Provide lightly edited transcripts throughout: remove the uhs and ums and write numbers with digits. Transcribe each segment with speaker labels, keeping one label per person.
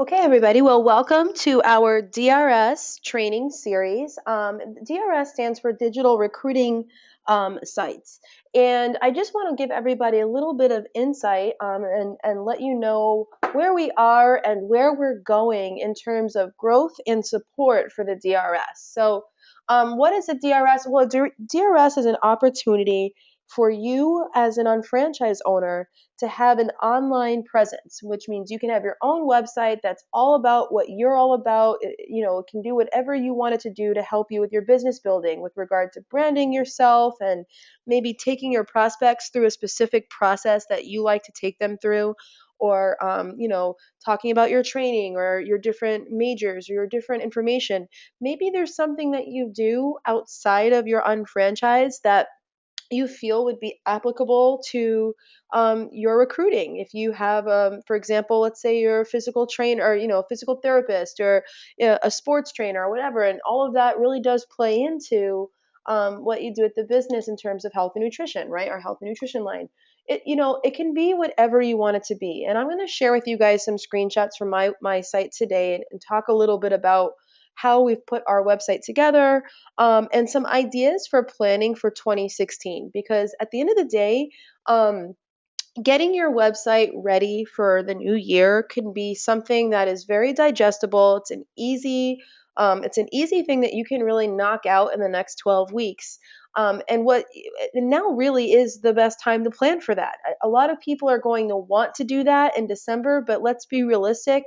Speaker 1: Okay, everybody. Well, welcome to our DRS training series. DRS stands for Digital Recruiting Sites. And I just want to give everybody a little bit of insight and let you know where we are and where we're going in terms of growth and support for the DRS. So, what is a DRS? Well, DRS is an opportunity for you as an unfranchised owner to have an online presence, which means you can have your own website that's all about what you're all about. It can do whatever you want it to do to help you with your business building with regard to branding yourself and maybe taking your prospects through a specific process that you like to take them through. Or, talking about your training or your different majors or your different information. Maybe there's something that you do outside of your unfranchise that you feel would be applicable to your recruiting. If you have, for example, let's say you're a physical trainer or a physical therapist or a sports trainer or whatever, and all of that really does play into what you do at the business in terms of health and nutrition, right? Our health and nutrition line. It can be whatever you want it to be. And I'm going to share with you guys some screenshots from my site today and talk a little bit about how we've put our website together, and some ideas for planning for 2016. Because at the end of the day, getting your website ready for the new year can be something that is very digestible. It's an easy thing that you can really knock out in the next 12 weeks. And now really is the best time to plan for that. A lot of people are going to want to do that in December, but let's be realistic.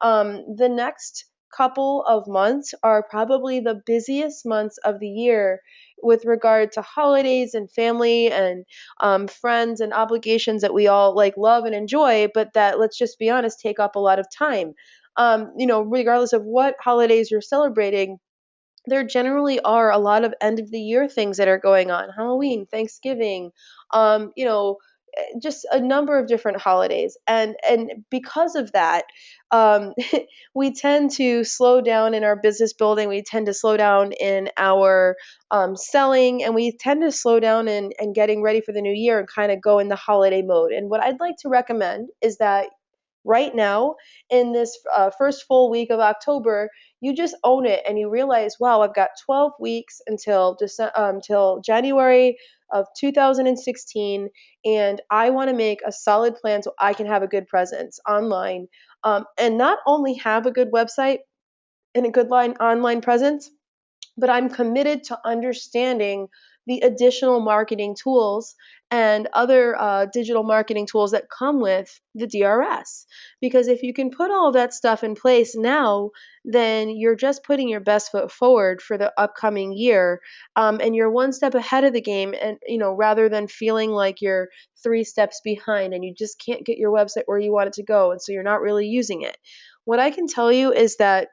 Speaker 1: The next couple of months are probably the busiest months of the year with regard to holidays and family and friends and obligations that we all like love and enjoy, but that, let's just be honest, take up a lot of time. Regardless of what holidays you're celebrating, there generally are a lot of end of the year things that are going on. Halloween, Thanksgiving, just a number of different holidays. And because of that, um, we tend to slow down in our business building. We tend to slow down in our selling, and we tend to slow down in getting ready for the new year and kind of go in the holiday mode. And what I'd like to recommend is that right now in this first full week of October, you just own it and you realize, wow, I've got 12 weeks until January of 2016, and I want to make a solid plan so I can have a good presence online, and not only have a good website and a good online presence, but I'm committed to understanding the additional marketing tools and other digital marketing tools that come with the DRS. Because if you can put all of that stuff in place now, then you're just putting your best foot forward for the upcoming year, and you're one step ahead of the game. And rather than feeling like you're 3 steps behind and you just can't get your website where you want it to go, and so you're not really using it. What I can tell you is that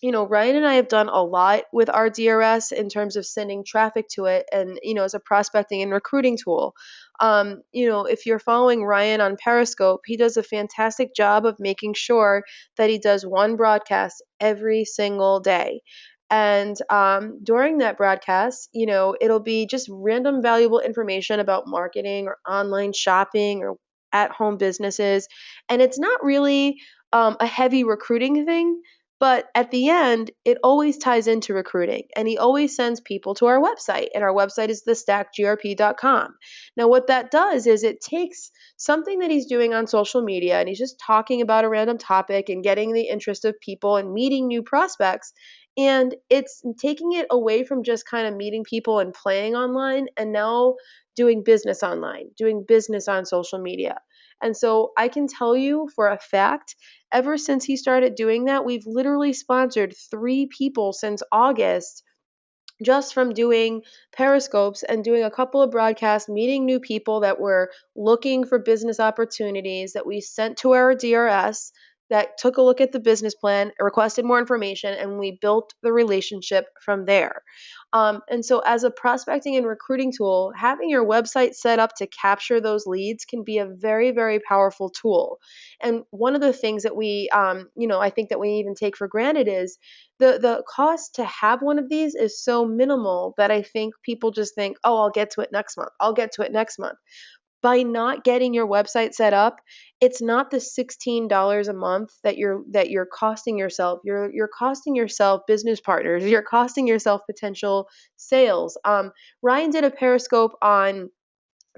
Speaker 1: Ryan and I have done a lot with our DRS in terms of sending traffic to it and, as a prospecting and recruiting tool. If you're following Ryan on Periscope, he does a fantastic job of making sure that he does one broadcast every single day. And during that broadcast, it'll be just random valuable information about marketing or online shopping or at home businesses. And it's not really a heavy recruiting thing. But at the end, it always ties into recruiting. And he always sends people to our website. And our website is thestackgrp.com. Now, what that does is it takes something that he's doing on social media and he's just talking about a random topic and getting the interest of people and meeting new prospects. And it's taking it away from just kind of meeting people and playing online and now doing business online, doing business on social media. And so I can tell you for a fact, ever since he started doing that, we've literally sponsored 3 people since August just from doing periscopes and doing a couple of broadcasts, meeting new people that were looking for business opportunities that we sent to our DRS that took a look at the business plan, requested more information, and we built the relationship from there. And so, as a prospecting and recruiting tool, having your website set up to capture those leads can be a very, very powerful tool. And one of the things that I think that we even take for granted is the cost to have one of these is so minimal that I think people just think, oh, I'll get to it next month. I'll get to it next month. by not getting your website set up, it's not the $16 a month that you're costing yourself. You're costing yourself business partners. You're costing yourself potential sales. Ryan did a Periscope on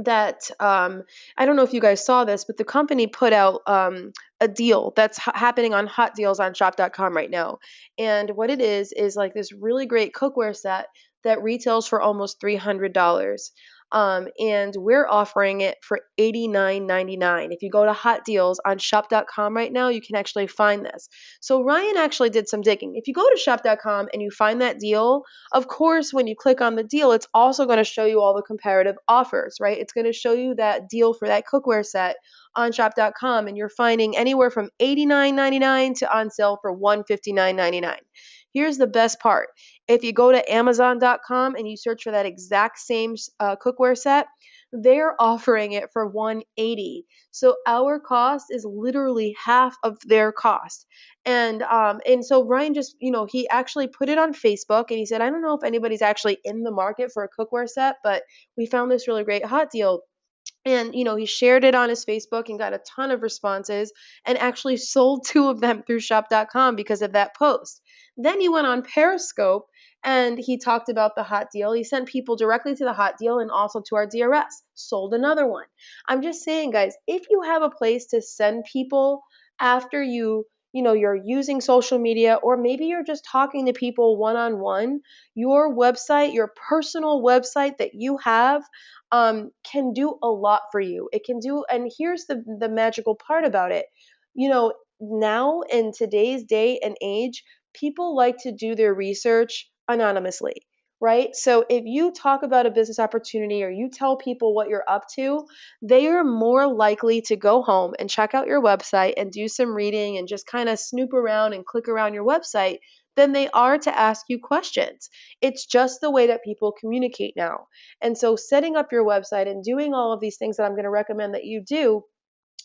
Speaker 1: that. I don't know if you guys saw this, but the company put out a deal that's happening on Hot Deals on shop.com right now. And what it is like this really great cookware set that retails for almost $300. And we're offering it for $89.99. If you go to Hot Deals on shop.com right now, you can actually find this. So Ryan actually did some digging. If you go to shop.com and you find that deal, of course, when you click on the deal, it's also going to show you all the comparative offers, right? It's going to show you that deal for that cookware set on shop.com, and you're finding anywhere from $89.99 to on sale for $159.99. Here's the best part. If you go to amazon.com and you search for that exact same cookware set, they're offering it for $180. So our cost is literally half of their cost. And so Ryan just, he actually put it on Facebook, and he said, I don't know if anybody's actually in the market for a cookware set, but we found this really great hot deal. And, he shared it on his Facebook and got a ton of responses, and actually sold two of them through shop.com because of that post. Then he went on Periscope and he talked about the hot deal. He sent people directly to the hot deal and also to our DRS, sold another one. I'm just saying, guys, if you have a place to send people after you're using social media, or maybe you're just talking to people one on one, your website, your personal website that you have, can do a lot for you. It can do, and here's the magical part about it. Now in today's day and age, people like to do their research anonymously, right? So if you talk about a business opportunity or you tell people what you're up to, they are more likely to go home and check out your website and do some reading and just kind of snoop around and click around your website than they are to ask you questions. It's just the way that people communicate now. And so setting up your website and doing all of these things that I'm going to recommend that you do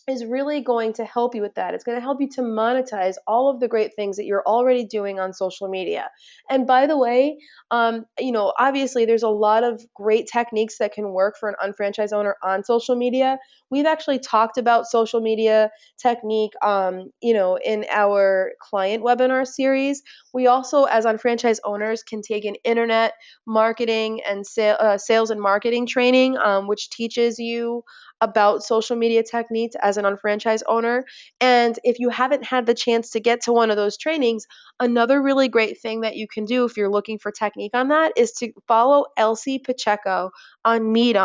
Speaker 1: is really going to help you with that. It's going to help you to monetize all of the great things that you're already doing on social media. And by the way, obviously there's a lot of great techniques that can work for an unfranchised owner on social media. We've actually talked about social media technique, in our client webinar series. We also, as unfranchised owners, can take an internet marketing and sales and marketing training, which teaches you about social media techniques as an unfranchised owner. And if you haven't had the chance to get to one of those trainings, another really great thing that you can do if you're looking for technique on that is to follow Elsie Pacheco on Meet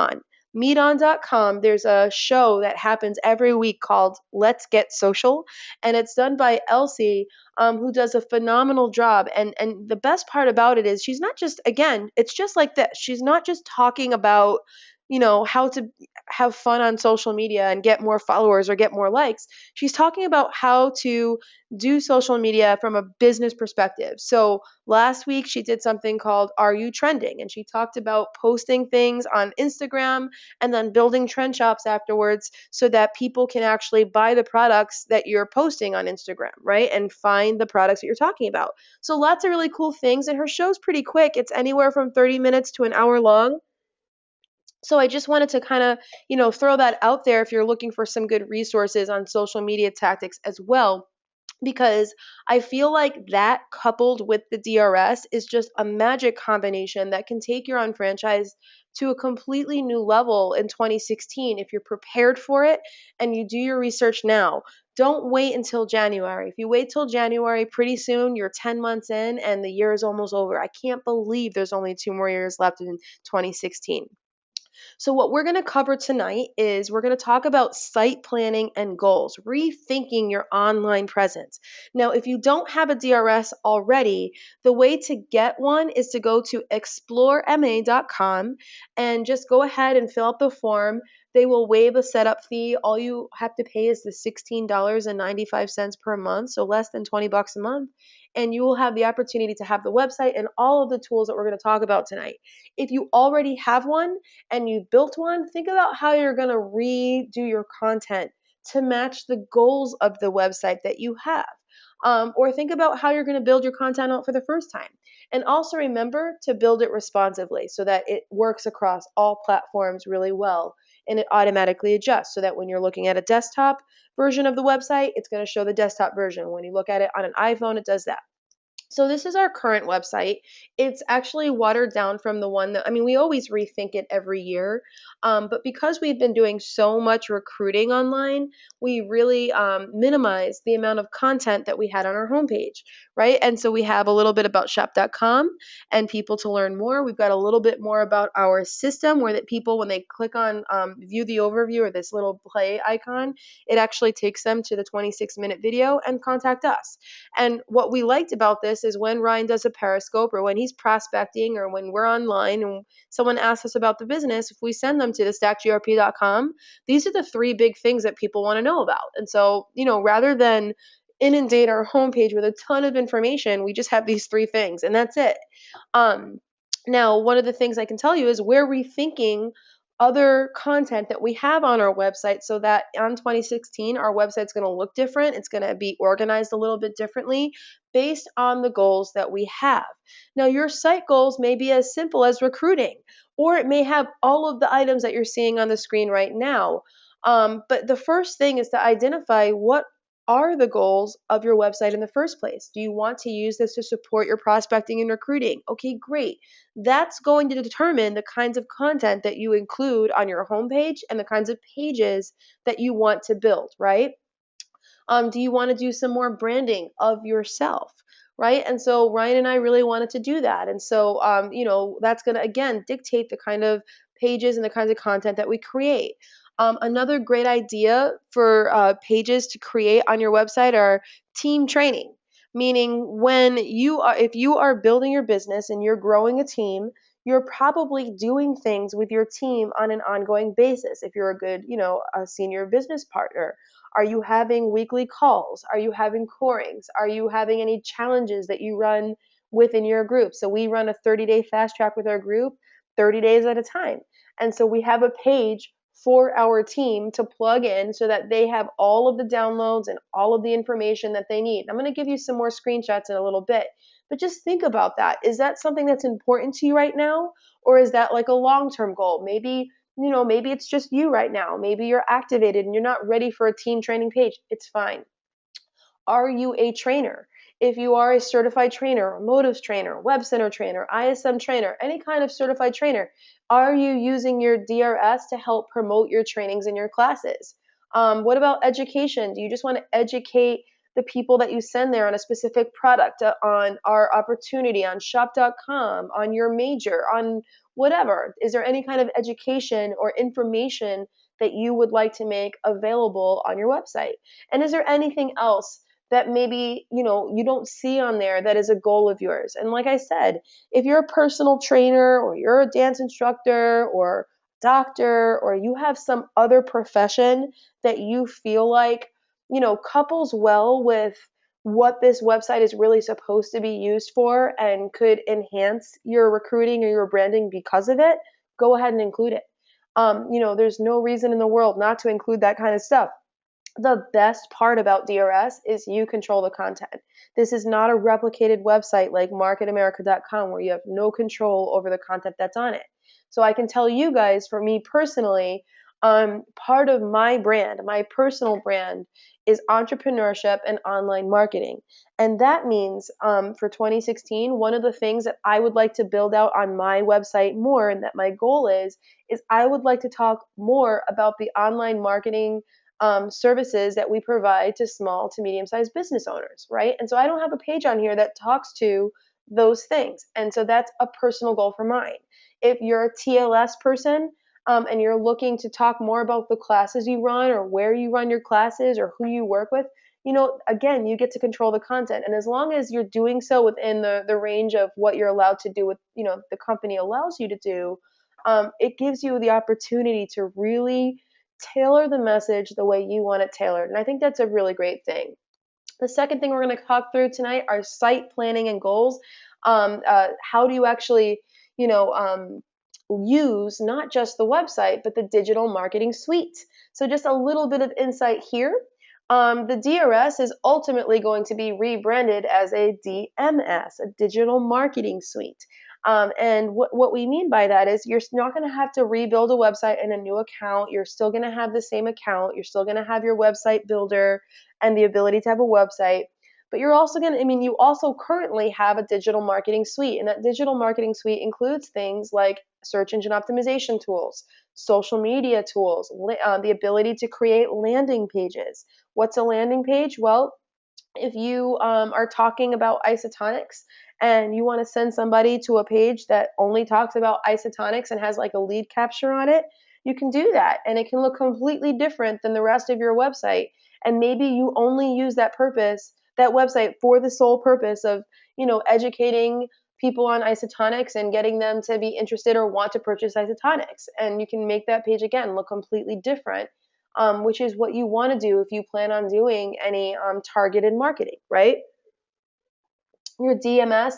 Speaker 1: Meeton.com. There's a show that happens every week called Let's Get Social, and it's done by Elsie, who does a phenomenal job. And the best part about it is she's not just, again, it's just like this. She's not just talking about how to have fun on social media and get more followers or get more likes. She's talking about how to do social media from a business perspective. So last week she did something called Are You Trending? And she talked about posting things on Instagram and then building trend shops afterwards so that people can actually buy the products that you're posting on Instagram, right? And find the products that you're talking about. So lots of really cool things. And her show's pretty quick. It's anywhere from 30 minutes to an hour long. So I just wanted to kind of, throw that out there if you're looking for some good resources on social media tactics as well, because I feel like that coupled with the DRS is just a magic combination that can take your own franchise to a completely new level in 2016 if you're prepared for it and you do your research now. Don't wait until January. If you wait till January, pretty soon you're 10 months in and the year is almost over. I can't believe there's only 2 more years left in 2016. So, what we're going to cover tonight is we're going to talk about site planning and goals, rethinking your online presence. Now, if you don't have a DRS already, the way to get one is to go to explorema.com and just go ahead and fill out the form. They will waive a setup fee. All you have to pay is the $16.95 per month, so less than $20 a month. And you will have the opportunity to have the website and all of the tools that we're going to talk about tonight. If you already have one and you built one, think about how you're going to redo your content to match the goals of the website that you have. Or think about how you're going to build your content out for the first time. And also remember to build it responsively so that it works across all platforms really well. and it automatically adjusts so that when you're looking at a desktop version of the website, it's going to show the desktop version. When you look at it on an iPhone, it does that. So this is our current website. It's actually watered down from the one that, I mean, we always rethink it every year. But because we've been doing so much recruiting online, we really minimize the amount of content that we had on our homepage, right? And so we have a little bit about shop.com and people to learn more. We've got a little bit more about our system where that people, when they click on view the overview or this little play icon, it actually takes them to the 26-minute video and contact us. And what we liked about this is when Ryan does a Periscope or when he's prospecting or when we're online and someone asks us about the business, if we send them to the stackgrp.com, these are the three big things that people want to know about. And so, rather than inundate our homepage with a ton of information, we just have these three things and that's it. Now, one of the things I can tell you is we're rethinking other content that we have on our website so that on 2016, our website's going to look different. It's going to be organized a little bit differently based on the goals that we have. Now, your site goals may be as simple as recruiting, or it may have all of the items that you're seeing on the screen right now. But the first thing is to identify what are the goals of your website in the first place. Do you want to use this to support your prospecting and recruiting? Okay, great. That's going to determine the kinds of content that you include on your homepage and the kinds of pages that you want to build, right? Do you want to do some more branding of yourself? Right. And so Ryan and I really wanted to do that. And so, that's going to, again, dictate the kind of pages and the kinds of content that we create. Another great idea for pages to create on your website are team training, meaning if you are building your business and you're growing a team, you're probably doing things with your team on an ongoing basis. If you're a good, a senior business partner, are you having weekly calls? Are you having corings? Are you having any challenges that you run within your group? So we run a 30-day fast track with our group, 30 days at a time. And so we have a page for our team to plug in so that they have all of the downloads and all of the information that they need. I'm going to give you some more screenshots in a little bit, but just think about that. Is that something that's important to you right now? Or is that like a long-term goal? Maybe it's just you right now. Maybe you're activated and you're not ready for a team training page. It's fine. Are you a trainer? If you are a certified trainer, a motives trainer, web center trainer, ISM trainer, any kind of certified trainer, are you using your DRS to help promote your trainings and your classes? What about education? Do you just want to educate the people that you send there on a specific product, on our opportunity, on shop.com, on your major, on whatever? Is there any kind of education or information that you would like to make available on your website? And is there anything else that maybe you don't see on there that is a goal of yours? And like I said, if you're a personal trainer or you're a dance instructor or doctor or you have some other profession that you feel like couples well with what this website is really supposed to be used for and could enhance your recruiting or your branding because of it, go ahead and include it. There's no reason in the world not to include that kind of stuff. The best part about DRS is you control the content. This is not a replicated website like marketamerica.com where you have no control over the content that's on it. So I can tell you guys, for me personally, part of my brand, my personal brand, is entrepreneurship and online marketing. And that means for 2016, one of the things that I would like to build out on my website more, and that my goal is I would like to talk more about the online marketing services that we provide to small to medium-sized business owners, right? And so I don't have a page on here that talks to those things. And so that's a personal goal for mine. If you're a TLS person and you're looking to talk more about the classes you run or where you run your classes or who you work with, again, you get to control the content. And as long as you're doing so within the range of what you're allowed to do with, the company allows you to do, it gives you the opportunity to really tailor the message the way you want it tailored. And I think that's a really great thing. The second thing we're going to talk through tonight are site planning and goals. How do you actually, use not just the website, but the digital marketing suite? So just a little bit of insight here. The DRS is ultimately going to be rebranded as a DMS, a digital marketing suite. And what we mean by that is you're not going to have to rebuild a website and a new account. You're still going to have the same account. You're still going to have your website builder and the ability to have a website. But you're also going to, I mean, you also currently have a digital marketing suite. And that digital marketing suite includes things like search engine optimization tools, social media tools, the ability to create landing pages. What's a landing page? Well, if you are talking about isotonics and you want to send somebody to a page that only talks about isotonics and has like a lead capture on it, you can do that. And it can look completely different than the rest of your website. And maybe you only use that website for the sole purpose of, educating people on isotonics and getting them to be interested or want to purchase isotonics. And you can make that page again look completely different, which is what you want to do if you plan on doing any targeted marketing, right? Your DMS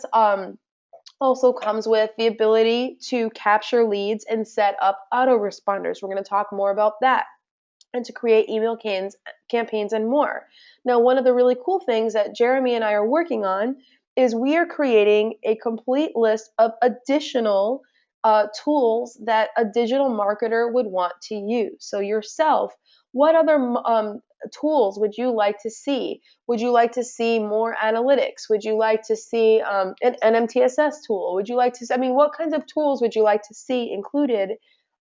Speaker 1: also comes with the ability to capture leads and set up autoresponders. We're going to talk more about that, and to create email campaigns and more. Now, one of the really cool things that Jeremy and I are working on is we are creating a complete list of additional tools that a digital marketer would want to use. So yourself, what other tools would you like to see? Would you like to see more analytics? Would you like to see an MTSS tool? Would you like to, I mean, what kinds of tools would you like to see included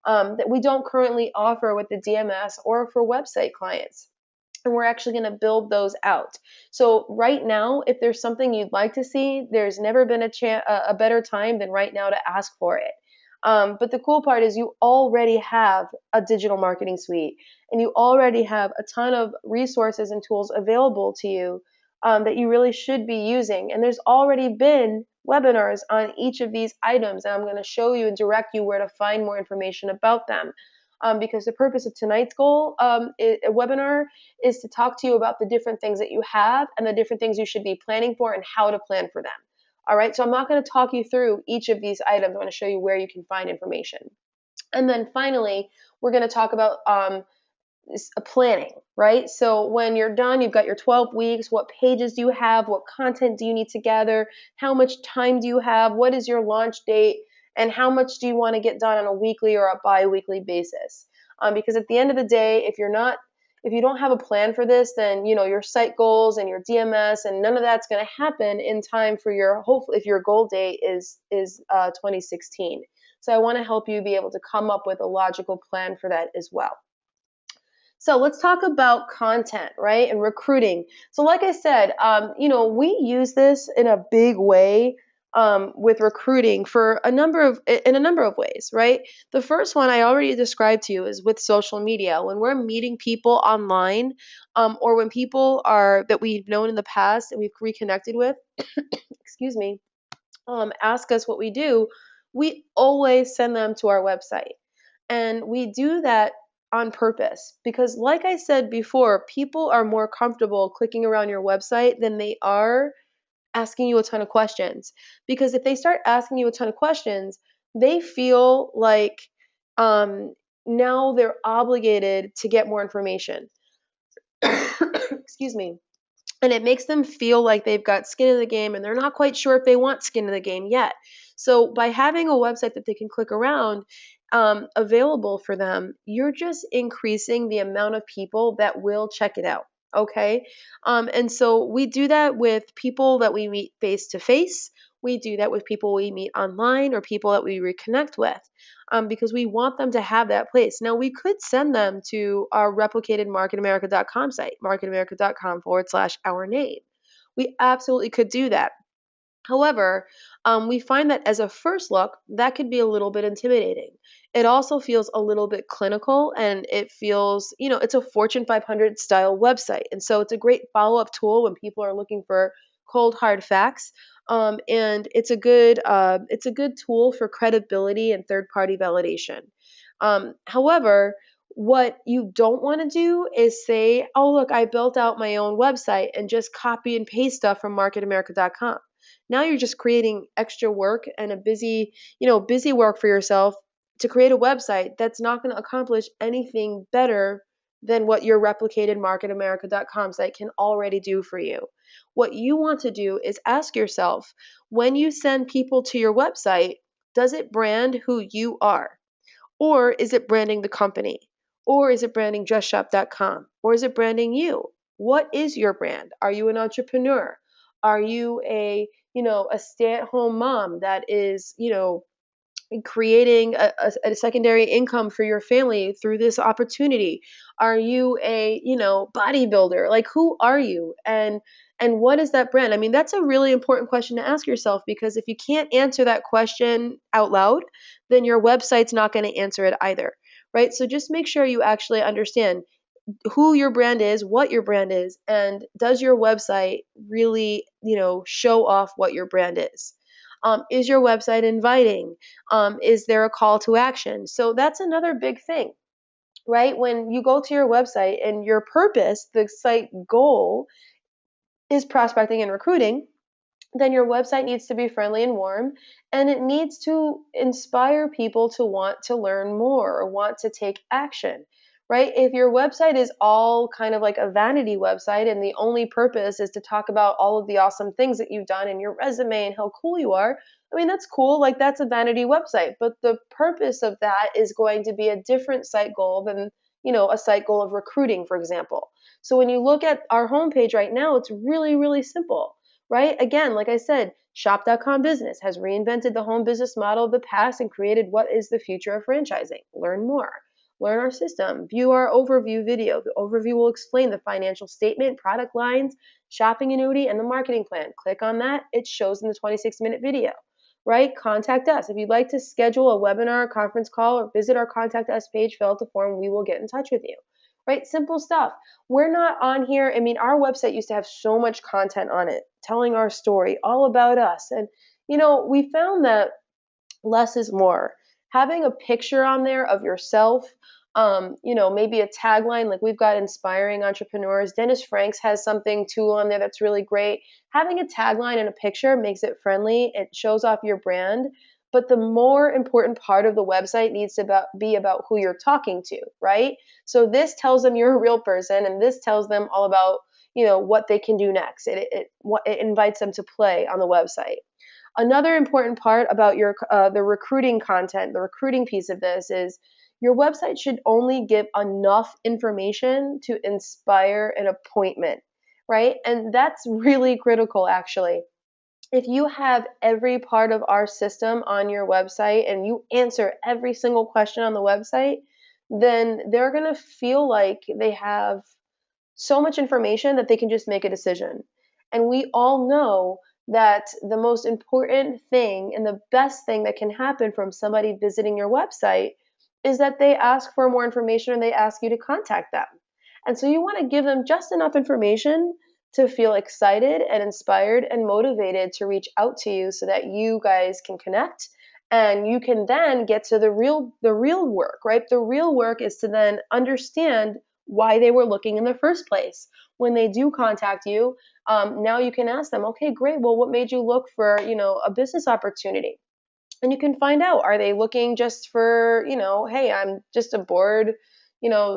Speaker 1: that we don't currently offer with the DMS or for website clients? And we're actually going to build those out. So right now, if there's something you'd like to see, there's never been a better time than right now to ask for it. But the cool part is you already have a digital marketing suite, and you already have a ton of resources and tools available to you that you really should be using. And there's already been webinars on each of these items, and I'm going to show you and direct you where to find more information about them. Because the purpose of tonight's webinar is to talk to you about the different things that you have and the different things you should be planning for and how to plan for them. All right, so I'm not going to talk you through each of these items. I'm going to show you where you can find information. And then finally, we're going to talk about planning, right? So when you're done, you've got your 12 weeks. What pages do you have? What content do you need to gather? How much time do you have? What is your launch date? And how much do you want to get done on a weekly or a bi-weekly basis? Because at the end of the day, if you don't have a plan for this, then your site goals and your DMS and none of that's going to happen in time for hopefully if your goal date is 2016. So I want to help you be able to come up with a logical plan for that as well. So let's talk about content, right, and recruiting. So like I said, we use this in a big way with recruiting in a number of ways, right? The first one I already described to you is with social media. When we're meeting people online, or when people that we've known in the past and we've reconnected with, excuse me, ask us what we do, we always send them to our website. And we do that on purpose because, like I said before, people are more comfortable clicking around your website than they are asking you a ton of questions. Because if they start asking you a ton of questions, they feel like now they're obligated to get more information. Excuse me. And it makes them feel like they've got skin in the game and they're not quite sure if they want skin in the game yet. So by having a website that they can click around available for them, you're just increasing the amount of people that will check it out. Okay. And so we do that with people that we meet face to face. We do that with people we meet online or people that we reconnect with, because we want them to have that place. Now, we could send them to our replicated marketamerica.com site, marketamerica.com/our name. We absolutely could do that. However, we find that as a first look, that could be a little bit intimidating. It also feels a little bit clinical, and it feels, it's a Fortune 500 style website. And so it's a great follow-up tool when people are looking for cold, hard facts. And it's a good tool for credibility and third-party validation. However, what you don't want to do is say, oh, look, I built out my own website and just copy and paste stuff from marketamerica.com. Now you're just creating extra work and a busy work for yourself to create a website that's not going to accomplish anything better than what your replicated marketamerica.com site can already do for you. What you want to do is ask yourself, when you send people to your website, does it brand who you are? Or is it branding the company? Or is it branding justshop.com? Or is it branding you? What is your brand? Are you an entrepreneur? Are you a stay-at-home mom that is, creating a secondary income for your family through this opportunity? Are you a bodybuilder? Like, who are you, and what is that brand? I mean, that's a really important question to ask yourself, because if you can't answer that question out loud, then your website's not going to answer it either, right? So just make sure you actually understand who your brand is, what your brand is, and does your website really, show off what your brand is? Is your website inviting? Is there a call to action? So that's another big thing, right? When you go to your website and your purpose, the site goal, is prospecting and recruiting, then your website needs to be friendly and warm, and it needs to inspire people to want to learn more or want to take action, right? If your website is all kind of like a vanity website and the only purpose is to talk about all of the awesome things that you've done in your resume and how cool you are, I mean, that's cool. Like, that's a vanity website, but the purpose of that is going to be a different site goal than, a site goal of recruiting, for example. So when you look at our homepage right now, it's really, really simple, right? Again, like I said, Shop.com Business has reinvented the home business model of the past and created what is the future of franchising. Learn more. Learn our system. View our overview video. The overview will explain the financial statement, product lines, shopping annuity, and the marketing plan. Click on that. It shows in the 26-minute video, right? Contact us. If you'd like to schedule a webinar, conference call, or visit our Contact Us page, fill out the form. We will get in touch with you, right? Simple stuff. We're not on here. I mean, our website used to have so much content on it, telling our story, all about us. And, we found that less is more. Having a picture on there of yourself, maybe a tagline, like we've got inspiring entrepreneurs. Dennis Franks has something too on there that's really great. Having a tagline and a picture makes it friendly. It shows off your brand. But the more important part of the website needs to be about who you're talking to, right? So this tells them you're a real person, and this tells them all about, what they can do next. It invites them to play on the website. Another important part about the recruiting content, the recruiting piece of this, is your website should only give enough information to inspire an appointment, right? And that's really critical, actually. If you have every part of our system on your website and you answer every single question on the website, then they're going to feel like they have so much information that they can just make a decision. And we all know that the most important thing and the best thing that can happen from somebody visiting your website is that they ask for more information and they ask you to contact them. And so you want to give them just enough information to feel excited and inspired and motivated to reach out to you so that you guys can connect, and you can then get to the real work, right? The real work is to then understand why they were looking in the first place. When they do contact you, now you can ask them, okay, great. Well, what made you look for, a business opportunity? And you can find out, are they looking just for, hey, I'm just a bored,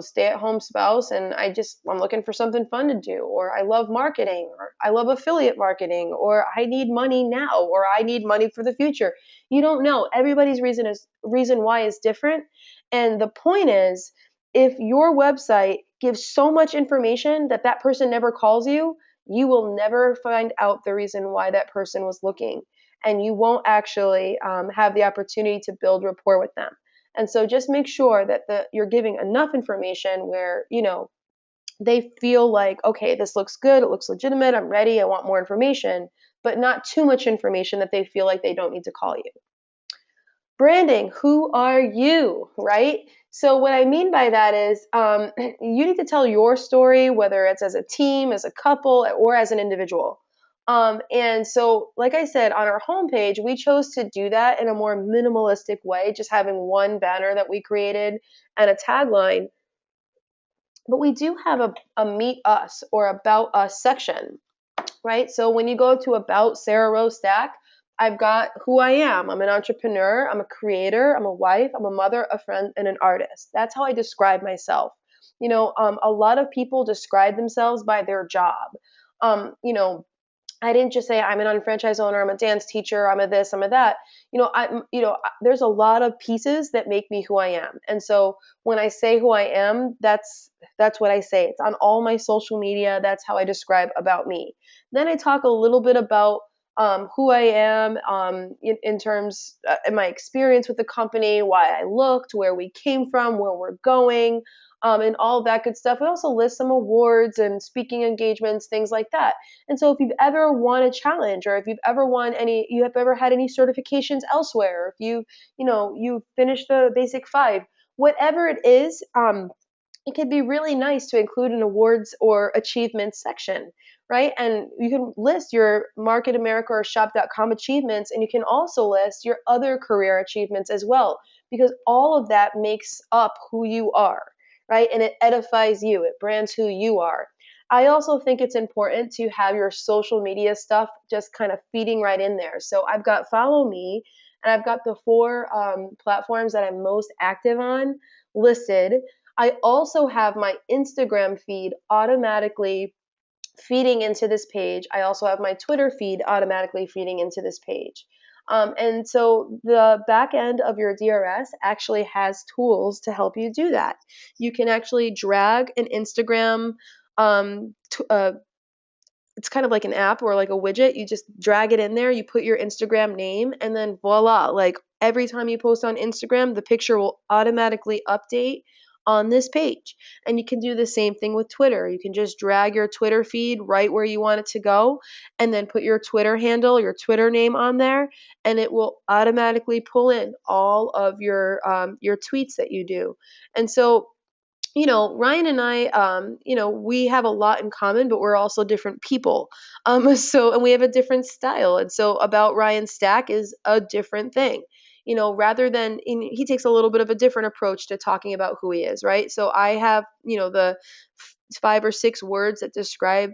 Speaker 1: stay-at-home spouse, and I'm looking for something fun to do, or I love marketing, or I love affiliate marketing, or I need money now, or I need money for the future. You don't know. Everybody's reason why is different. And the point is, if your website gives so much information that that person never calls you, you will never find out the reason why that person was looking, and you won't actually have the opportunity to build rapport with them. And so just make sure that you're giving enough information where, they feel like, okay, this looks good, it looks legitimate, I'm ready, I want more information, but not too much information that they feel like they don't need to call you. Branding, who are you, right? So what I mean by that is you need to tell your story, whether it's as a team, as a couple, or as an individual. And so, like I said, on our homepage, we chose to do that in a more minimalistic way, just having one banner that we created and a tagline. But we do have a Meet Us or About Us section, right? So when you go to About Sarah Rose Stack, I've got who I am. I'm an entrepreneur, I'm a creator, I'm a wife, I'm a mother, a friend, and an artist. That's how I describe myself. A lot of people describe themselves by their job. Um, you know, I didn't just say I'm an unfranchised owner, I'm a dance teacher, I'm a this, I'm a that. There's a lot of pieces that make me who I am. And so when I say who I am, that's what I say. It's on all my social media. That's how I describe about me. Then I talk a little bit about who I am in terms in my experience with the company, why I looked, where we came from, where we're going, and all of that good stuff. We also list some awards and speaking engagements, things like that. And so if you've ever won a challenge, or if you have ever had any certifications elsewhere, or if you finished the basic five, whatever it is, it can be really nice to include an awards or achievements section, right? And you can list your Market America or shop.com achievements, and you can also list your other career achievements as well, because all of that makes up who you are, right? And it edifies you, it brands who you are. I also think it's important to have your social media stuff just kind of feeding right in there. So I've got Follow Me, and I've got the four platforms that I'm most active on listed. I also have my Instagram feed automatically feeding into this page. I also have my Twitter feed automatically feeding into this page. And so the back end of your DRS actually has tools to help you do that. You can actually drag an Instagram it's kind of like an app or like a widget. You just drag it in there, you put your Instagram name, and then voila, like every time you post on Instagram, the picture will automatically update on this page. And you can do the same thing with Twitter. You can just drag your Twitter feed right where you want it to go, and then put your Twitter handle, your Twitter name on there, and it will automatically pull in all of your tweets that you do. And so Ryan and I, we have a lot in common, but we're also different people. And we have a different style. And so about Ryan's stack is a different thing. Rather than he takes a little bit of a different approach to talking about who he is, right? So I have, the 5 or 6 words that describe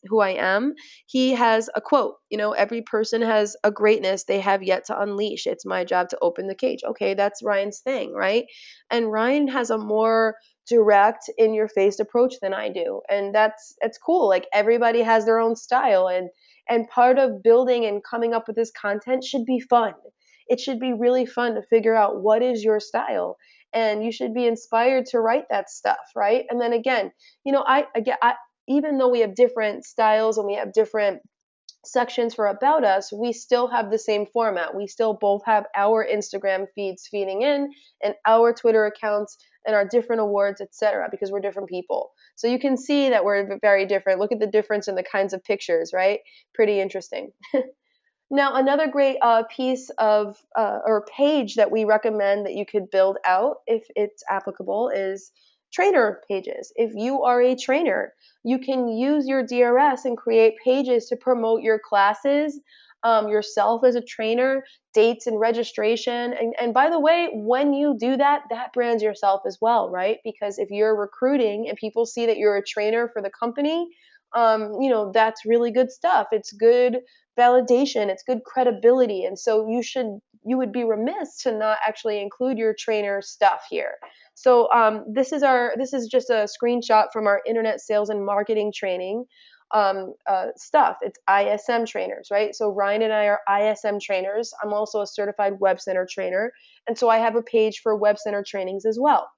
Speaker 1: who I am. He has a quote, every person has a greatness they have yet to unleash. It's my job to open the cage. Okay, that's Ryan's thing, right? And Ryan has a more direct in your face approach than I do, and that's cool. Like everybody has their own style, and part of building and coming up with this content should be fun. It should be really fun to figure out what is your style, and you should be inspired to write that stuff, right? And then again, I even though we have different styles and we have different sections for About Us, we still have the same format. We still both have our Instagram feeds feeding in, and our Twitter accounts, and our different awards, etc., because we're different people. So you can see that we're very different. Look at the difference in the kinds of pictures, right? Pretty interesting. Now, another great piece of or page that we recommend that you could build out if it's applicable is trainer pages. If you are a trainer, you can use your DRS and create pages to promote your classes, yourself as a trainer, dates and registration. And by the way, when you do that, that brands yourself as well, right? Because if you're recruiting and people see that you're a trainer for the company, that's really good stuff. It's good validation, it's good credibility. And so you would be remiss to not actually include your trainer stuff here. So this is just a screenshot from our internet sales and marketing training stuff. It's ISM trainers, right? So Ryan and I are ISM trainers. I'm also a certified Web Center trainer, and so I have a page for Web Center trainings as well.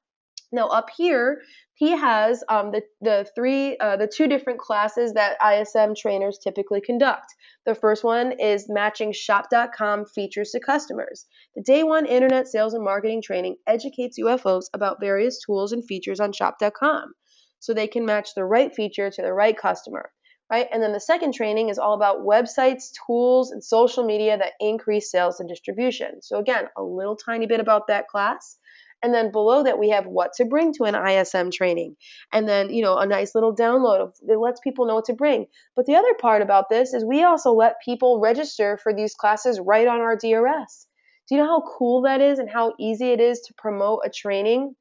Speaker 1: Now up here, he has the two different classes that ISM trainers typically conduct. The first one is matching shop.com features to customers. The day one internet sales and marketing training educates UFOs about various tools and features on shop.com so they can match the right feature to the right customer. Right? And then the second training is all about websites, tools, and social media that increase sales and distribution. So again, a little tiny bit about that class. And then below that, we have what to bring to an ISM training. And then, a nice little download of it lets people know what to bring. But the other part about this is we also let people register for these classes right on our DRS. Do you know how cool that is and how easy it is to promote a training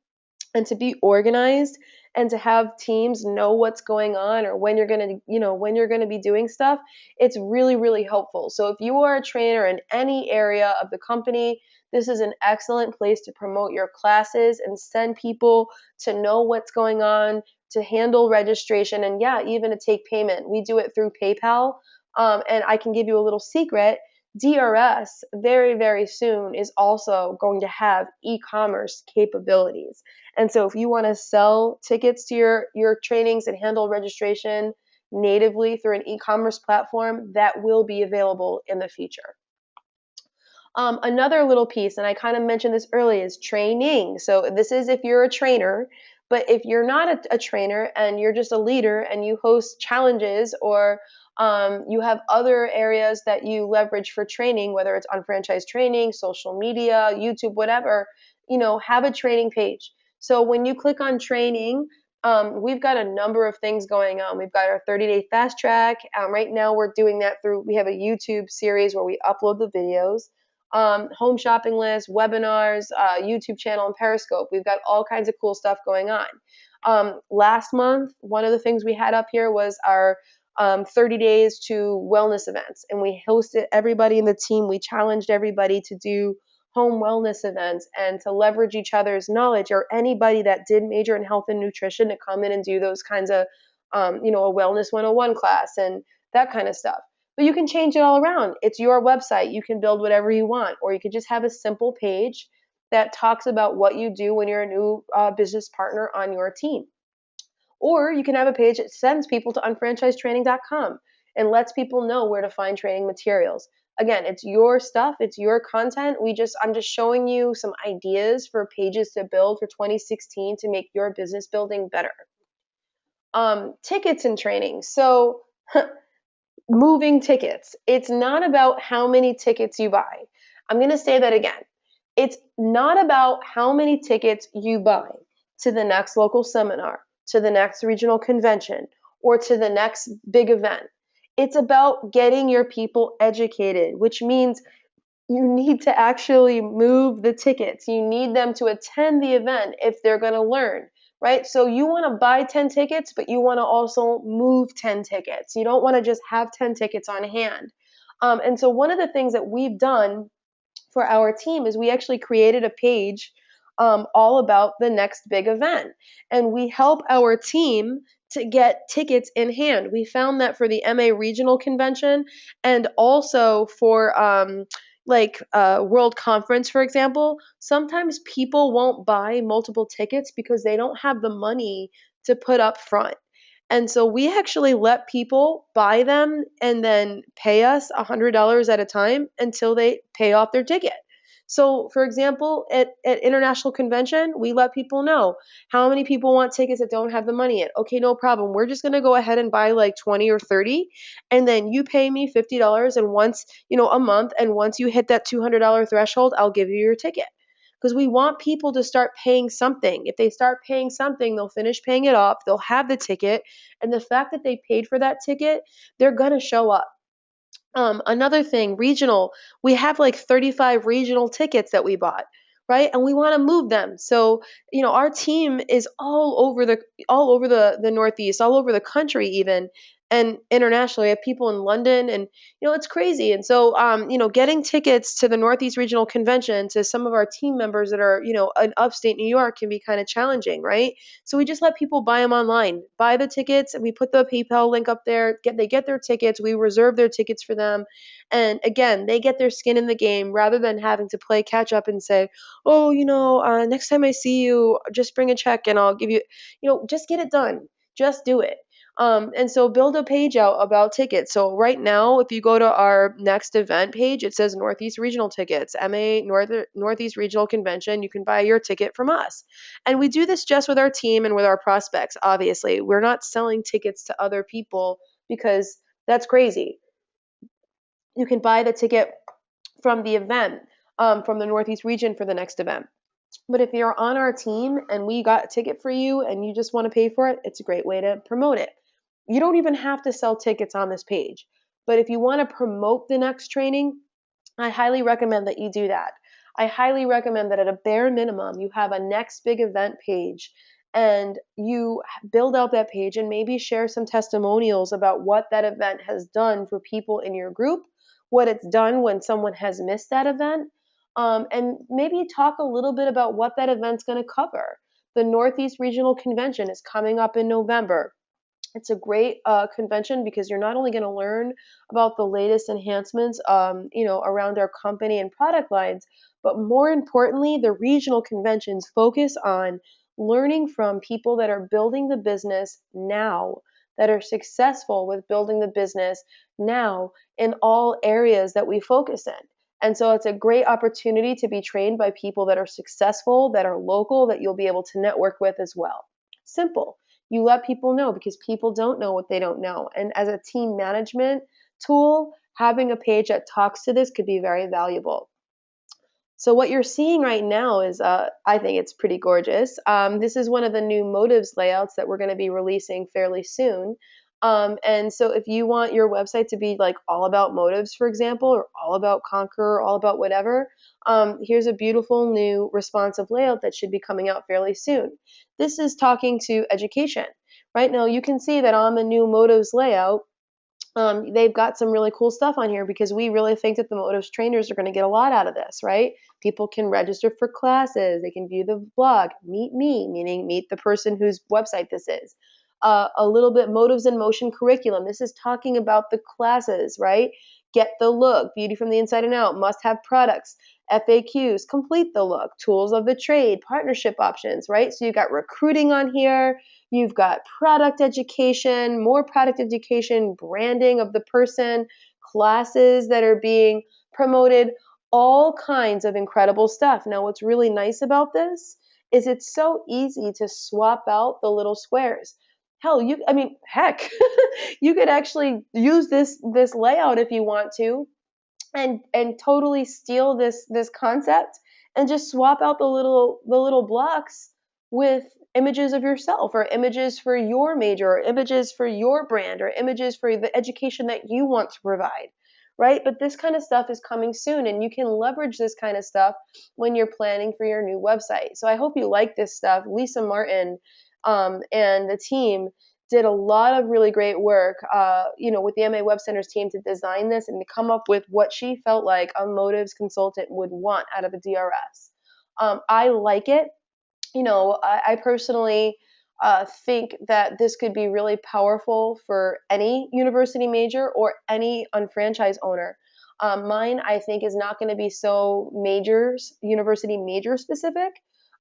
Speaker 1: and to be organized and to have teams know what's going on or when you're going to, when you're going to be doing stuff, it's really, really helpful. So if you are a trainer in any area of the company, this is an excellent place to promote your classes and send people to know what's going on, to handle registration, and yeah, even to take payment. We do it through PayPal. And I can give you a little secret. DRS very, very soon is also going to have e-commerce capabilities. And so if you want to sell tickets to your trainings and handle registration natively through an e-commerce platform, that will be available in the future. Another little piece, and I kind of mentioned this earlier, is training. So this is if you're a trainer, but if you're not a trainer and you're just a leader and you host challenges or you have other areas that you leverage for training, whether it's on franchise training, social media, YouTube, whatever, have a training page. So when you click on training, we've got a number of things going on. We've got our 30-day fast track. Right now we're doing that we have a YouTube series where we upload the videos. Home shopping list, webinars, YouTube channel, and Periscope. We've got all kinds of cool stuff going on. Last month, one of the things we had up here was our 30 days to wellness events, and we hosted everybody in the team. We challenged everybody to do home wellness events and to leverage each other's knowledge, or anybody that did major in health and nutrition to come in and do those kinds of, a wellness 101 class and that kind of stuff. But you can change it all around. It's your website. You can build whatever you want, or you could just have a simple page that talks about what you do when you're a new business partner on your team. Or you can have a page that sends people to unfranchisedtraining.com and lets people know where to find training materials. Again, it's your stuff, it's your content. I'm just showing you some ideas for pages to build for 2016 to make your business building better. Tickets and training. So moving tickets. It's not about how many tickets you buy. I'm going to say that again. It's not about how many tickets you buy to the next local seminar, to the next regional convention, or to the next big event. It's about getting your people educated, which means you need to actually move the tickets. You need them to attend the event if they're going to learn, right? So you want to buy 10 tickets, but you want to also move 10 tickets. You don't want to just have 10 tickets on hand. And so one of the things that we've done for our team is we actually created a page all about the next big event. And we help our team to get tickets in hand. We found that for the MA regional convention and also for World Conference, for example, sometimes people won't buy multiple tickets because they don't have the money to put up front. And so we actually let people buy them and then pay us $100 at a time until they pay off their ticket. So, for example, at International Convention, we let people know how many people want tickets that don't have the money yet. Okay, no problem. We're just going to go ahead and buy like 20 or 30, and then you pay me $50 and once, a month, and once you hit that $200 threshold, I'll give you your ticket. Because we want people to start paying something. If they start paying something, they'll finish paying it off, they'll have the ticket, and the fact that they paid for that ticket, they're going to show up. Another thing, regional, we have like 35 regional tickets that we bought, right? And we want to move them. So, our team is all over the Northeast, all over the country even, and internationally. We have people in London, and it's crazy. And so, getting tickets to the Northeast Regional Convention to some of our team members that are, in upstate New York can be kind of challenging, right? So we just let people buy them online, buy the tickets, and we put the PayPal link up there. They get their tickets. We reserve their tickets for them, and again, they get their skin in the game rather than having to play catch up and say, oh, next time I see you, just bring a check and I'll give you, just get it done. Just do it. And so build a page out about tickets. So right now, if you go to our next event page, it says Northeast Regional Tickets, Northeast Regional Convention. You can buy your ticket from us. And we do this just with our team and with our prospects, obviously. We're not selling tickets to other people because that's crazy. You can buy the ticket from the event, from the Northeast region for the next event. But if you're on our team and we got a ticket for you and you just want to pay for it, it's a great way to promote it. You don't even have to sell tickets on this page. But if you want to promote the next training, I highly recommend that you do that. I highly recommend that at a bare minimum, you have a next big event page and you build out that page and maybe share some testimonials about what that event has done for people in your group, what it's done when someone has missed that event, and maybe talk a little bit about what that event's going to cover. The Northeast Regional Convention is coming up in November. It's a great convention because you're not only going to learn about the latest enhancements, around our company and product lines, but more importantly, the regional conventions focus on learning from people that are building the business now, that are successful with building the business now in all areas that we focus in. And so it's a great opportunity to be trained by people that are successful, that are local, that you'll be able to network with as well. Simple. You let people know because people don't know what they don't know. And as a team management tool, having a page that talks to this could be very valuable. So what you're seeing right now is, I think it's pretty gorgeous. This is one of the new motives layouts that we're going to be releasing fairly soon. And so if you want your website to be like all about motives, for example, or all about Conquer, or all about whatever, here's a beautiful new responsive layout that should be coming out fairly soon. This is talking to education. Right now, you can see that on the new motives layout, they've got some really cool stuff on here because we really think that the motives trainers are going to get a lot out of this, right? People can register for classes. They can view the blog, meet me, meaning meet the person whose website this is. A little bit motives in motion curriculum. This is talking about the classes, right? Get the look, beauty from the inside and out, must have products, FAQs, complete the look, tools of the trade, partnership options, right? So you've got recruiting on here. You've got product education, more product education, branding of the person, classes that are being promoted, all kinds of incredible stuff. Now, what's really nice about this is it's so easy to swap out the little squares. Hell, heck, you could actually use this layout if you want to, and totally steal this concept and just swap out the little blocks with images of yourself, or images for your major, or images for your brand, or images for the education that you want to provide, right? But this kind of stuff is coming soon, and you can leverage this kind of stuff when you're planning for your new website. So I hope you like this stuff. Lisa Martin and the team did a lot of really great work, with the MA Web Centers team to design this and to come up with what she felt like a motives consultant would want out of a DRS. I like it. I personally think that this could be really powerful for any university major or any unfranchised owner. Mine, I think, is not going to be so university major specific,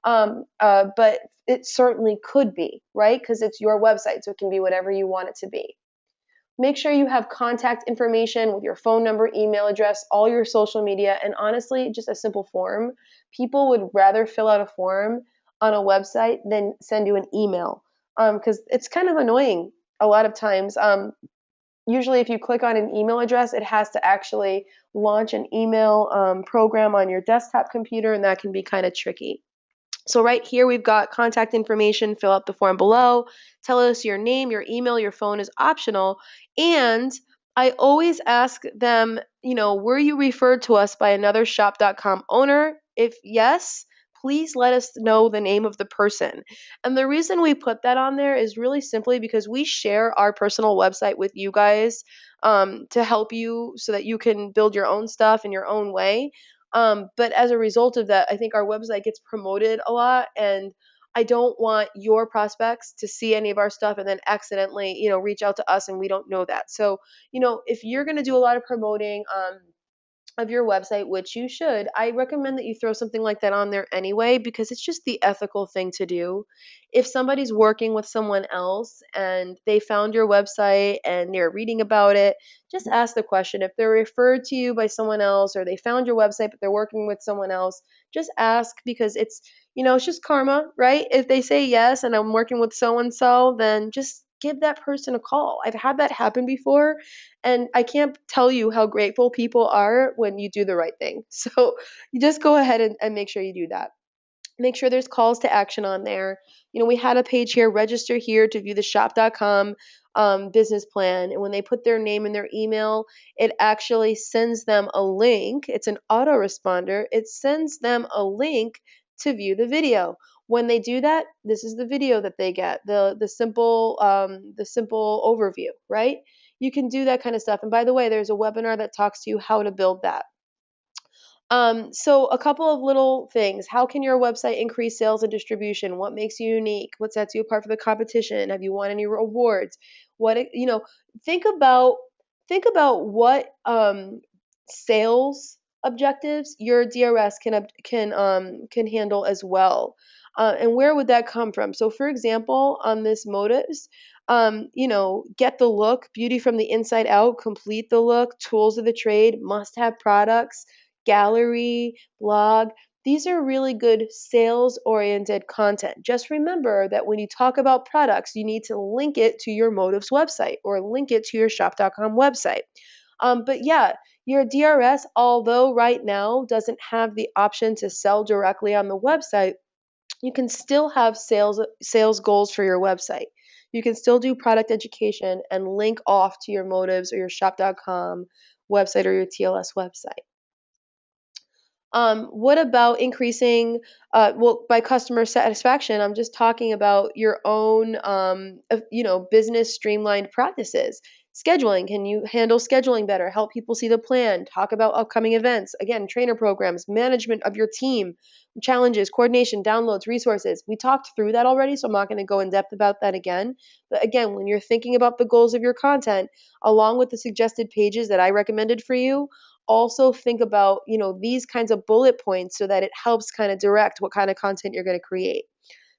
Speaker 1: but it certainly could be, right? Because it's your website, so it can be whatever you want it to be. Make sure you have contact information with your phone number, email address, all your social media, and honestly, just a simple form. People would rather fill out a form on a website than send you an email, because it's kind of annoying a lot of times. Usually if you click on an email address, it has to actually launch an email program on your desktop computer, and that can be kind of tricky. So right here, we've got contact information. Fill out the form below. Tell us your name, your email, your phone is optional. And I always ask them, were you referred to us by another shop.com owner? If yes, please let us know the name of the person. And the reason we put that on there is really simply because we share our personal website with you guys, to help you so that you can build your own stuff in your own way. But as a result of that, I think our website gets promoted a lot, and I don't want your prospects to see any of our stuff and then accidentally, reach out to us and we don't know that. So, if you're going to do a lot of promoting, of your website, which you should, I recommend that you throw something like that on there anyway, because it's just the ethical thing to do. If somebody's working with someone else and they found your website and they're reading about it, just ask the question. If they're referred to you by someone else, or they found your website but they're working with someone else, just ask, because it's just karma, right? If they say yes and I'm working with so and so, then just give that person a call. I've had that happen before, and I can't tell you how grateful people are when you do the right thing. So you just go ahead and make sure you do that. Make sure there's calls to action on there. We had a page here, register here to view the shop.com business plan. And when they put their name and their email, it actually sends them a link. It's an autoresponder. It sends them a link to view the video. When they do that, this is the video that they get, the simple overview, right? You can do that kind of stuff. And by the way, there's a webinar that talks to you how to build that. So a couple of little things. How can your website increase sales and distribution? What makes you unique? What sets you apart from the competition? Have you won any awards? Think about what sales objectives your DRS can handle as well. And where would that come from? So for example, on this motives, get the look, beauty from the inside out, complete the look, tools of the trade, must have products, gallery, blog. These are really good sales oriented content. Just remember that when you talk about products, you need to link it to your Motives website or link it to your shop.com website. But yeah, your DRS, although right now doesn't have the option to sell directly on the website, you can still have sales goals for your website. You can still do product education and link off to your Motives or your shop.com website or your TLS website. What about increasing, by customer satisfaction? I'm just talking about your own, business streamlined practices. Scheduling, can you handle scheduling better? Help people see the plan, talk about upcoming events, again, trainer programs, management of your team, challenges, coordination, downloads, resources. We talked through that already, so I'm not going to go in depth about that again. But again, when you're thinking about the goals of your content, along with the suggested pages that I recommended for you, also think about these kinds of bullet points so that it helps kind of direct what kind of content you're going to create.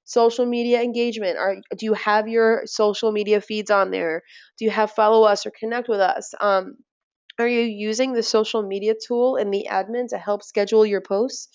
Speaker 1: Social media engagement. Do you have your social media feeds on there? Do you have follow us or connect with us? Are you using the social media tool in the admin to help schedule your posts?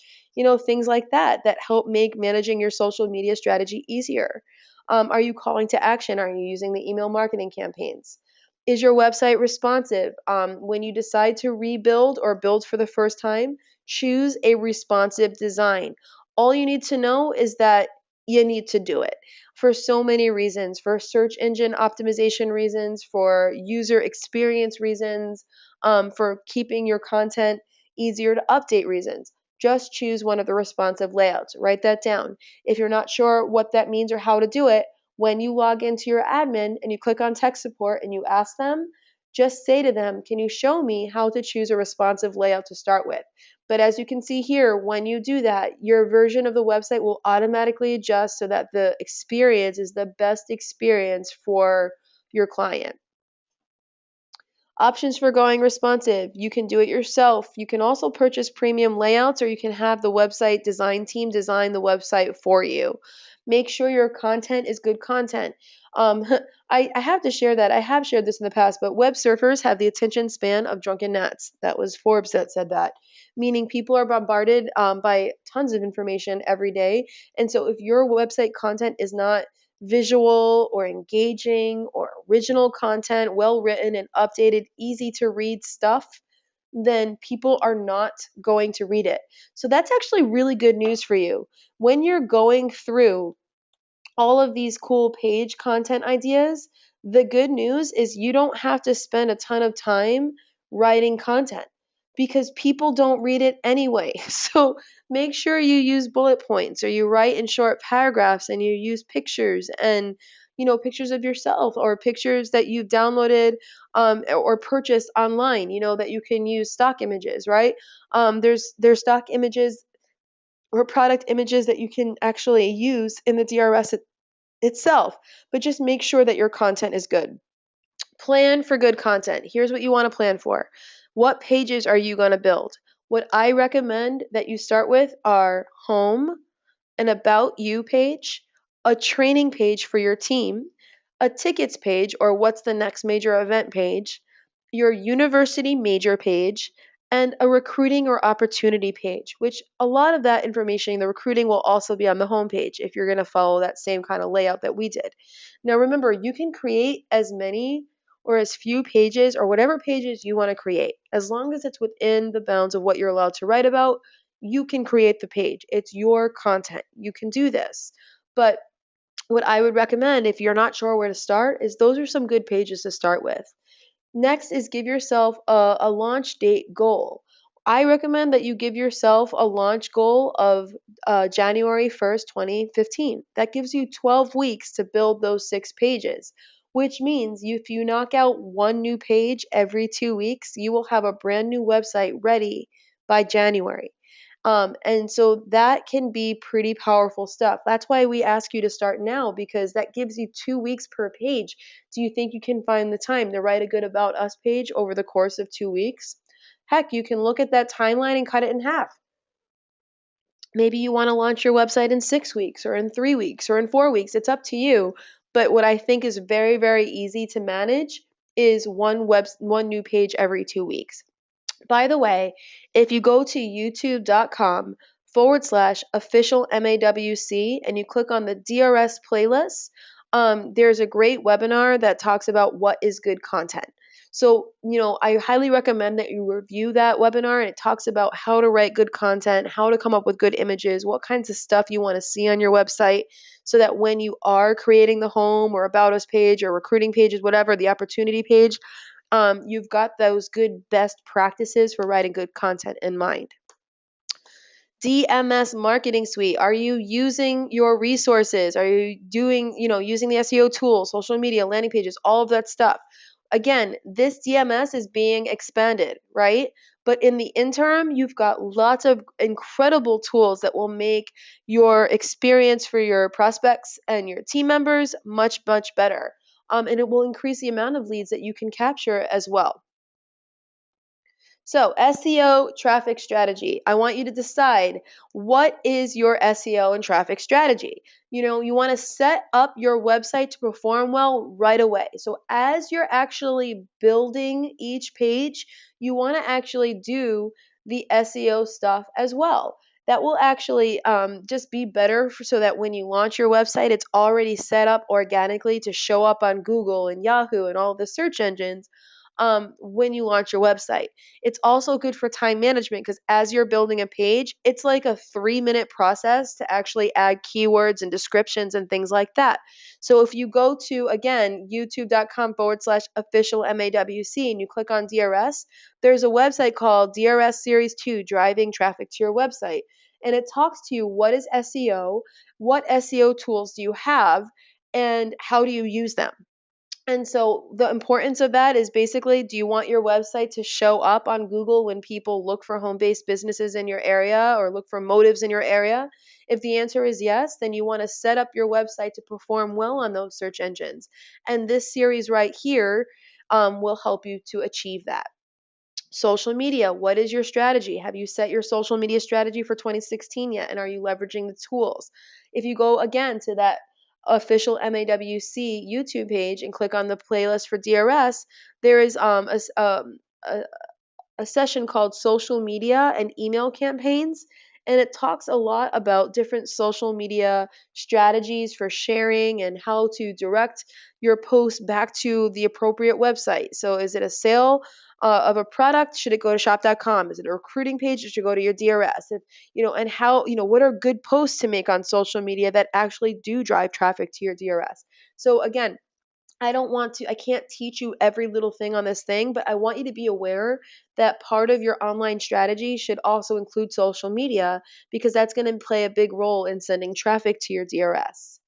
Speaker 1: Things like that help make managing your social media strategy easier. Are you calling to action? Are you using the email marketing campaigns? Is your website responsive? When you decide to rebuild or build for the first time, choose a responsive design. All you need to know is that you need to do it for so many reasons, for search engine optimization reasons, for user experience reasons, for keeping your content easier to update reasons. Just choose one of the responsive layouts. Write that down. If you're not sure what that means or how to do it, when you log into your admin and you click on tech support and you ask them, just say to them, can you show me how to choose a responsive layout to start with? But as you can see here, when you do that, your version of the website will automatically adjust so that the experience is the best experience for your client. Options for going responsive. You can do it yourself. You can also purchase premium layouts, or you can have the website design team design the website for you. Make sure your content is good content. Um, I have to share that. I have shared this in the past, but web surfers have the attention span of drunken gnats. That was Forbes that said that, meaning people are bombarded by tons of information every day. And so if your website content is not visual or engaging or original content, well written and updated, easy to read stuff, then people are not going to read it. So that's actually really good news for you. When you're going through all of these cool page content ideas, the good news is you don't have to spend a ton of time writing content because people don't read it anyway. So make sure you use bullet points or you write in short paragraphs and you use pictures and pictures of yourself or pictures that you've downloaded or purchased online, that you can use stock images, right? There's stock images or product images that you can actually use in the DRS itself, but just make sure that your content is good. Plan for good content. Here's what you want to plan for. What pages are you going to build? What I recommend that you start with are home, an about you page, a training page for your team, a tickets page or what's the next major event page, your university major page, and a recruiting or opportunity page, which a lot of that information, the recruiting will also be on the home page if you're going to follow that same kind of layout that we did. Now remember, you can create as many or as few pages or whatever pages you want to create. As long as it's within the bounds of what you're allowed to write about, you can create the page. It's your content. You can do this. But what I would recommend if you're not sure where to start is those are some good pages to start with. Next is give yourself a launch date goal. I recommend that you give yourself a launch goal of January 1st, 2015. That gives you 12 weeks to build those 6 pages, which means if you knock out one new page every 2 weeks, you will have a brand new website ready by January. And so that can be pretty powerful stuff. That's why we ask you to start now, because that gives you 2 weeks per page. Do you think you can find the time to write a good About Us page over the course of 2 weeks? Heck, you can look at that timeline and cut it in half. Maybe you want to launch your website in 6 weeks or in 3 weeks or in 4 weeks. It's up to you. But what I think is very, very easy to manage is one new page every 2 weeks. By the way, if you go to youtube.com/official MAWC and you click on the DRS playlist, there's a great webinar that talks about what is good content. So, I highly recommend that you review that webinar, and it talks about how to write good content, how to come up with good images, what kinds of stuff you want to see on your website, so that when you are creating the home or About Us page or recruiting pages, whatever, the opportunity page, you've got those good best practices for writing good content in mind. DMS Marketing Suite. Are you using your resources? Are you using the SEO tools, social media, landing pages, all of that stuff? Again, this DMS is being expanded, right? But in the interim, you've got lots of incredible tools that will make your experience for your prospects and your team members much, much better. And it will increase the amount of leads that you can capture as well. So, SEO traffic strategy. I want you to decide, what is your SEO and traffic strategy. You want to set up your website to perform well right away. So, as you're actually building each page, you want to actually do the SEO stuff as well. That will actually just be better so that when you launch your website, it's already set up organically to show up on Google and Yahoo and all the search engines when you launch your website. It's also good for time management, because as you're building a page, it's like a 3-minute process to actually add keywords and descriptions and things like that. So if you go to, again, youtube.com/official MAWC and you click on DRS, there's a website called DRS Series 2, Driving Traffic to Your Website. And it talks to you, what is SEO, what SEO tools do you have, and how do you use them. And so the importance of that is basically, do you want your website to show up on Google when people look for home-based businesses in your area or look for motives in your area? If the answer is yes, then you want to set up your website to perform well on those search engines. And this series right here will help you to achieve that. Social media, what is your strategy? Have you set your social media strategy for 2016 yet? And are you leveraging the tools? If you go again to that official MAWC YouTube page and click on the playlist for DRS, there is a session called Social Media and Email Campaigns. And it talks a lot about different social media strategies for sharing and how to direct your post back to the appropriate website. So, is it a sale of a product? Should it go to shop.com? Is it a recruiting page? It should go to your DRS. And how, what are good posts to make on social media that actually do drive traffic to your DRS? So, again, I can't teach you every little thing on this thing, but I want you to be aware that part of your online strategy should also include social media, because that's going to play a big role in sending traffic to your DRS.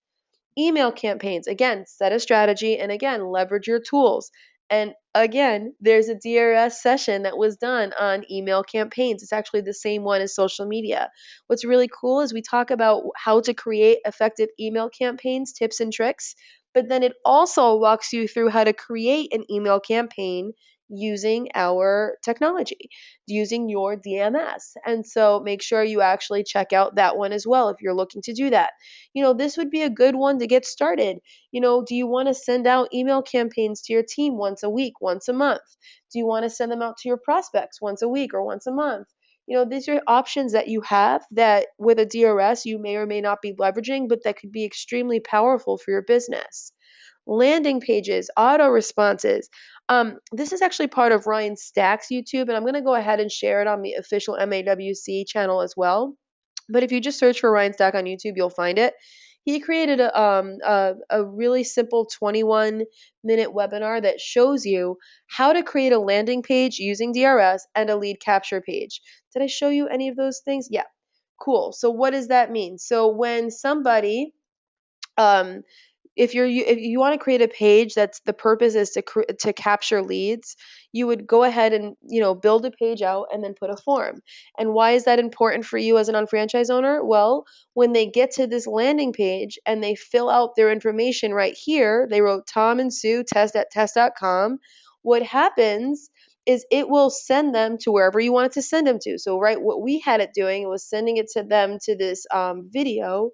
Speaker 1: Email campaigns, again, set a strategy and again, leverage your tools. And again, there's a DRS session that was done on email campaigns. It's actually the same one as social media. What's really cool is we talk about how to create effective email campaigns, tips and tricks, but then it also walks you through how to create an email campaign using our technology, using your DMS. And so make sure you actually check out that one as well if you're looking to do that. This would be a good one to get started. Do you want to send out email campaigns to your team once a week, once a month? Do you want to send them out to your prospects once a week or once a month? These are options that you have that with a DRS you may or may not be leveraging, but that could be extremely powerful for your business. Landing pages, auto responses. This is actually part of Ryan Stack's YouTube, and I'm going to go ahead and share it on the official MAWC channel as well. But if you just search for Ryan Stack on YouTube, you'll find it. He created a really simple 21-minute webinar that shows you how to create a landing page using DRS and a lead capture page. Did I show you any of those things? Yeah. Cool. So what does that mean? So when somebody um, if you want to create a page that's the purpose is to capture leads, you would go ahead and build a page out and then put a form. And why is that important for you as an unfranchised owner? Well, when they get to this landing page and they fill out their information right here, they wrote Tom and Sue test@test.com. What happens is it will send them to wherever you want it to send them to. So right, what we had it doing was sending it to them to this video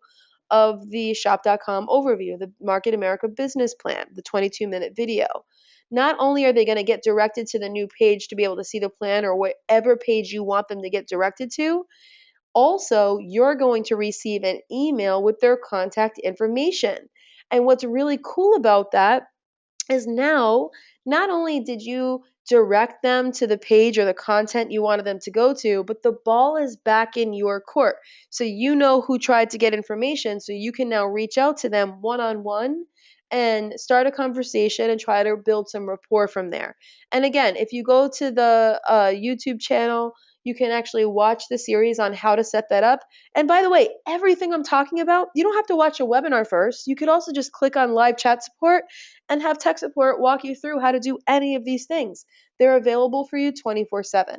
Speaker 1: of the shop.com overview, the Market America business plan, the 22-minute video. Not only are they going to get directed to the new page to be able to see the plan or whatever page you want them to get directed to, also you're going to receive an email with their contact information. And what's really cool about that is now not only did you direct them to the page or the content you wanted them to go to, but the ball is back in your court. So you know who tried to get information, so you can now reach out to them one on one and start a conversation and try to build some rapport from there. And again, if you go to the YouTube channel, you can actually watch the series on how to set that up. And by the way, everything I'm talking about, you don't have to watch a webinar first. You could also just click on live chat support and have tech support walk you through how to do any of these things. They're available for you 24/7.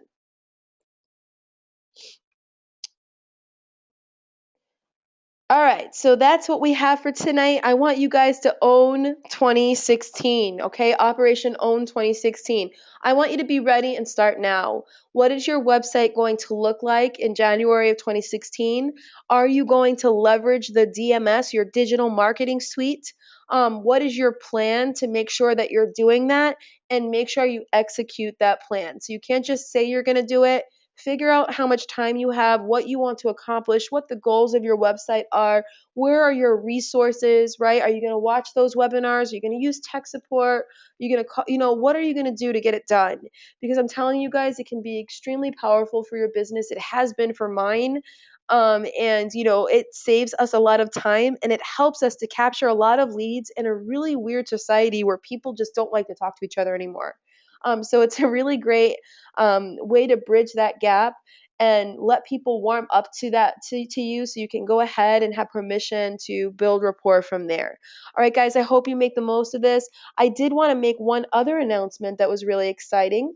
Speaker 1: All right, so that's what we have for tonight. I want you guys to own 2016, okay? Operation Own 2016. I want you to be ready and start now. What is your website going to look like in January of 2016? Are you going to leverage the DMS, your digital marketing suite? What is your plan to make sure that you're doing that and make sure you execute that plan? So you can't just say you're going to do it. Figure out how much time you have, what you want to accomplish, what the goals of your website are, where are your resources, right? Are you going to watch those webinars? Are you going to use tech support? Are you going to call, what are you going to do to get it done? Because I'm telling you guys, it can be extremely powerful for your business. It has been for mine. And it saves us a lot of time and it helps us to capture a lot of leads in a really weird society where people just don't like to talk to each other anymore. So it's a really great way to bridge that gap and let people warm up to that to you so you can go ahead and have permission to build rapport from there. All right, guys, I hope you make the most of this. I did want to make one other announcement that was really exciting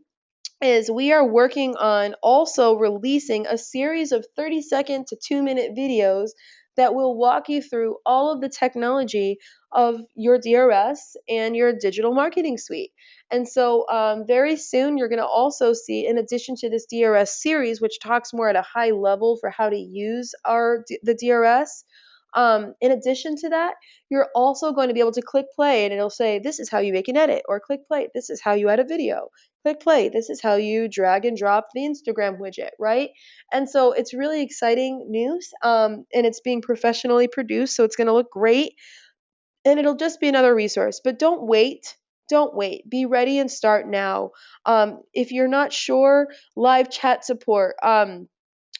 Speaker 1: is we are working on also releasing a series of 30-second to 2-minute videos that will walk you through all of the technology of your DRS and your digital marketing suite. And so very soon you're going to also see, in addition to this DRS series, which talks more at a high level for how to use the DRS, in addition to that, you're also going to be able to click play and it'll say, this is how you make an edit, or click play, this is how you add a video. Click play, this is how you drag and drop the Instagram widget, right? And so it's really exciting news, and it's being professionally produced, so it's going to look great, and it'll just be another resource. But don't wait. Don't wait. Be ready and start now. If you're not sure, live chat support.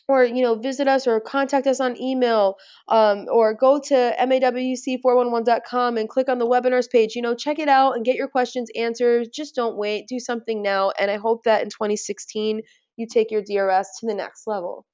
Speaker 1: Or visit us or contact us on email, or go to mawc411.com and click on the webinars page. Check it out and get your questions answered. Just don't wait. Do something now. And I hope that in 2016 you take your DRS to the next level.